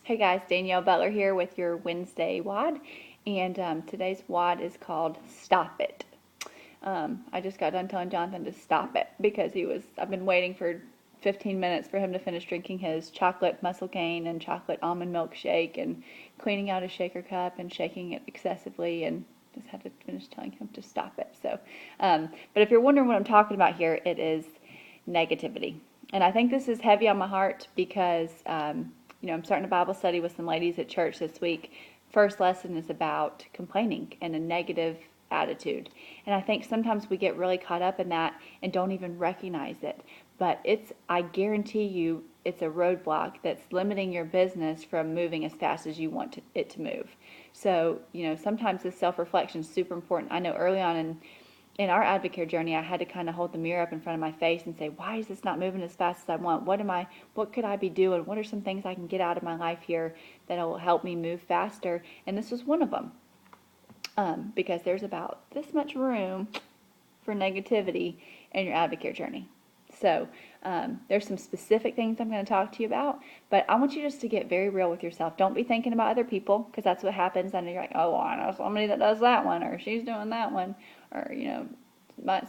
Hey guys, Danielle Butler here with your Wednesday WOD, and today's WOD is called Stop It. I just got done telling Jonathan to stop it because I've been waiting for 15 minutes for him to finish drinking his chocolate muscle cane and chocolate almond milk shake and cleaning out his shaker cup and shaking it excessively and just had to finish telling him to stop it. But if you're wondering what I'm talking about here, it is negativity. And I think this is heavy on my heart because I'm starting a Bible study with some ladies at church this week. First lesson is about complaining and a negative attitude. And I think sometimes we get really caught up in that and don't even recognize it. But I guarantee you, it's a roadblock that's limiting your business from moving as fast as you want it to move. So, sometimes this self-reflection is super important. I know early on in our Advocare journey, I had to kind of hold the mirror up in front of my face and say, why is this not moving as fast as I want? What could I be doing? What are some things I can get out of my life here that will help me move faster? And this was one of them. Because there's about this much room for negativity in your Advocare journey. So there's some specific things I'm going to talk to you about, but I want you just to get very real with yourself. Don't be thinking about other people, because that's what happens. I know you're like, oh, I know somebody that does that one, or she's doing that one, or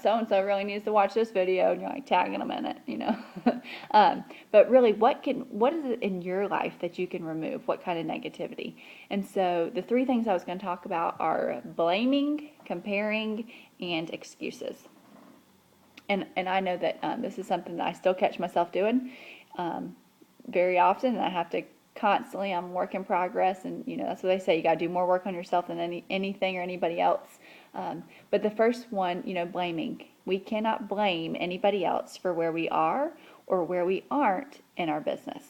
so-and-so really needs to watch this video, and you're like tagging them in it. But really, what is it in your life that you can remove? What kind of negativity? And so the three things I was going to talk about are blaming, comparing, and excuses. And I know that this is something that I still catch myself doing very often, and I have to constantly. I'm a work in progress, and that's what they say. You got to do more work on yourself than anything or anybody else. But the first one, blaming. We cannot blame anybody else for where we are or where we aren't in our business.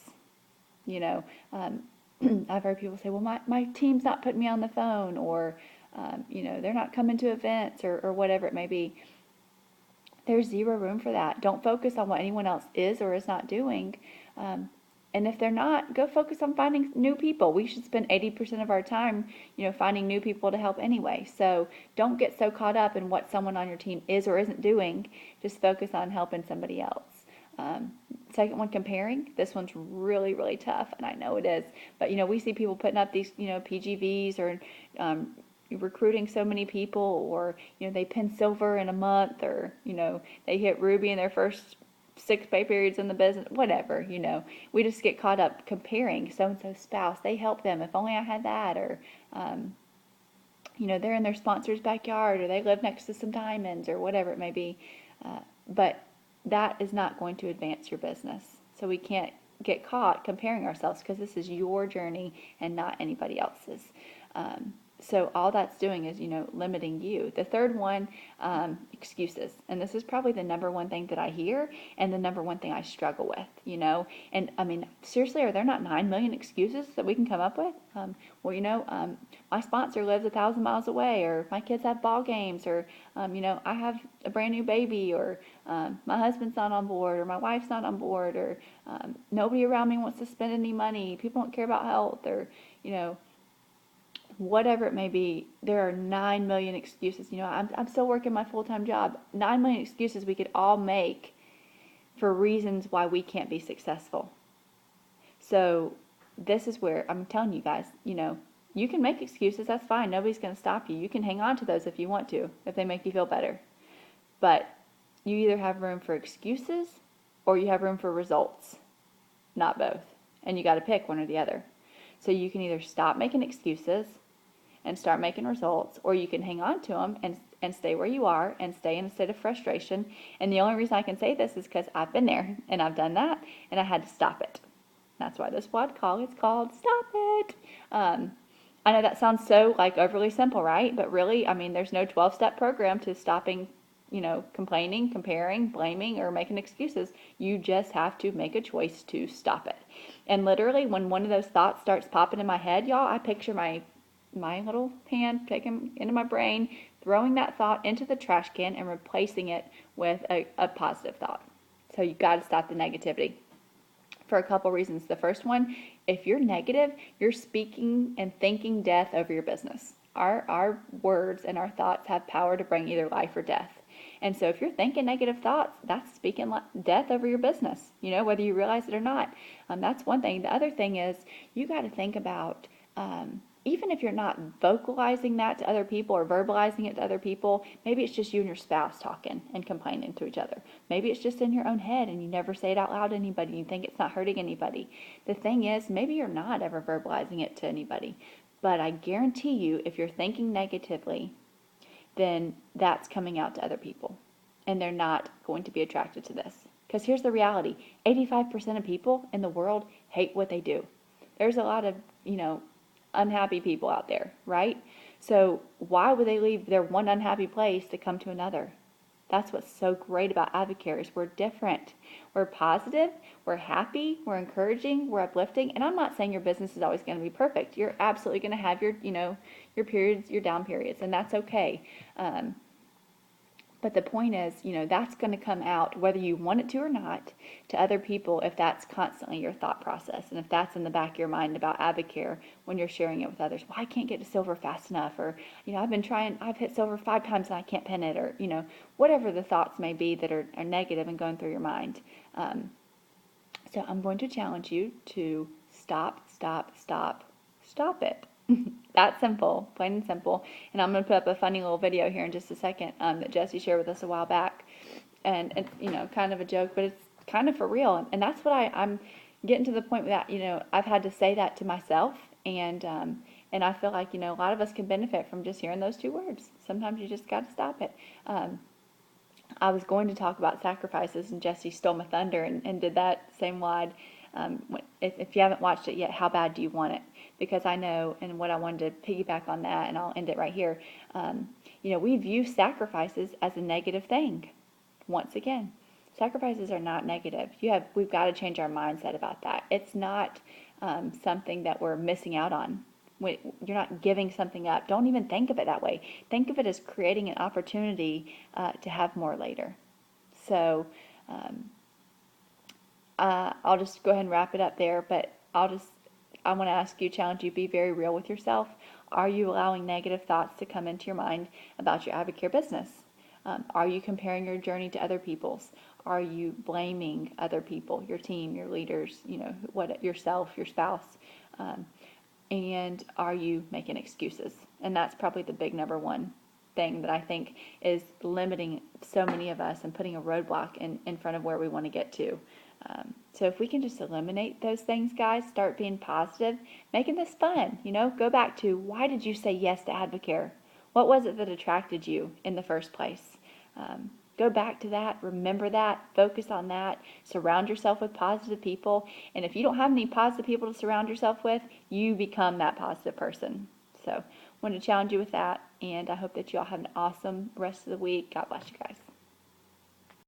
I've heard people say, well, my team's not putting me on the phone, or they're not coming to events, or whatever it may be. There's zero room for that. Don't focus on what anyone else is or is not doing. And if they're not, go focus on finding new people. We should spend 80% of our time, finding new people to help anyway. So don't get so caught up in what someone on your team is or isn't doing. Just focus on helping somebody else. Second one, comparing. This one's really, really tough, and I know it is. But, we see people putting up these, PGVs or recruiting so many people, or they pin silver in a month, or they hit ruby in their first 6 pay periods in the business, whatever. We just get caught up comparing so and so's spouse. They help them. If only I had that. Or they're in their sponsor's backyard, or they live next to some diamonds, or whatever it may be. But that is not going to advance your business. So we can't get caught comparing ourselves, because this is your journey and not anybody else's. So all that's doing is, limiting you. The third one, excuses. And this is probably the number one thing that I hear, and the number one thing I struggle with, And I mean, seriously, are there not 9 million excuses that we can come up with? My sponsor lives 1,000 miles away, or my kids have ball games, or, I have a brand new baby, or my husband's not on board, or my wife's not on board, or nobody around me wants to spend any money. People don't care about health, or, whatever it may be. There are 9 million excuses. I'm still working my full-time job. 9 million excuses we could all make for reasons why we can't be successful. So this is where I'm telling you guys, you can make excuses. That's fine. Nobody's going to stop you. You can hang on to those if you want to, if they make you feel better. But you either have room for excuses or you have room for results, not both. And you got to pick one or the other. So you can either stop making excuses and start making results, or you can hang on to them and stay where you are and stay in a state of frustration. And the only reason I can say this is because I've been there and I've done that, and I had to stop it. That's why this call is called Stop It. I know that sounds so overly simple, right? But really, there's no 12-step program to stopping, complaining, comparing, blaming, or making excuses. You just have to make a choice to stop it. And literally, when one of those thoughts starts popping in my head, y'all, I picture my little hand taking into my brain, throwing that thought into the trash can and replacing it with a positive thought. So you got to stop the negativity for a couple reasons. The first one, if you're negative, you're speaking and thinking death over your business. Our words and our thoughts have power to bring either life or death. And so if you're thinking negative thoughts, that's speaking death over your business, whether you realize it or not. That's one thing. The other thing is you got to think about, even if you're not vocalizing that to other people or verbalizing it to other people, maybe it's just you and your spouse talking and complaining to each other. Maybe it's just in your own head and you never say it out loud to anybody. You think it's not hurting anybody. The thing is, maybe you're not ever verbalizing it to anybody. But I guarantee you, if you're thinking negatively, then that's coming out to other people. And they're not going to be attracted to this. Because here's the reality. 85% of people in the world hate what they do. There's a lot of, unhappy people out there, right? So why would they leave their one unhappy place to come to another? That's what's so great about Advocare is we're different. We're positive, we're happy, we're encouraging, we're uplifting. And I'm not saying your business is always going to be perfect. You're absolutely going to have your, your periods, your down periods, and that's okay. But the point is, that's going to come out, whether you want it to or not, to other people if that's constantly your thought process. And if that's in the back of your mind about Advocare when you're sharing it with others. Well, I can't get to silver fast enough. Or, I've been trying, I've hit silver 5 times and I can't pin it. Or, whatever the thoughts may be that are negative and going through your mind. So I'm going to challenge you to stop it. That simple, plain and simple. And I'm going to put up a funny little video here in just a second that Jesse shared with us a while back. And it's, kind of a joke, but it's kind of for real. And that's what I'm getting to the point that, I've had to say that to myself. And I feel like, a lot of us can benefit from just hearing those 2 words. Sometimes you just got to stop it. I was going to talk about sacrifices, and Jesse stole my thunder and did that same wide. If you haven't watched it yet, how bad do you want it? Because I know, and what I wanted to piggyback on that, and I'll end it right here. We view sacrifices as a negative thing. Once again, sacrifices are not negative. We've got to change our mindset about that. It's not something that we're missing out on. You're not giving something up. Don't even think of it that way. Think of it as creating an opportunity to have more later. So I'll just go ahead and wrap it up there, but I want to ask you, challenge you, be very real with yourself. Are you allowing negative thoughts to come into your mind about your Advocare business? Are you comparing your journey to other people's? Are you blaming other people, your team, your leaders, yourself, your spouse? And are you making excuses? And that's probably the big number one thing that I think is limiting so many of us and putting a roadblock in front of where we want to get to. So if we can just eliminate those things, guys, start being positive, making this fun, go back to, why did you say yes to Advocare? What was it that attracted you in the first place? Go back to that, remember that, focus on that, surround yourself with positive people. And if you don't have any positive people to surround yourself with, you become that positive person. So I want to challenge you with that, and I hope that you all have an awesome rest of the week. God bless you guys.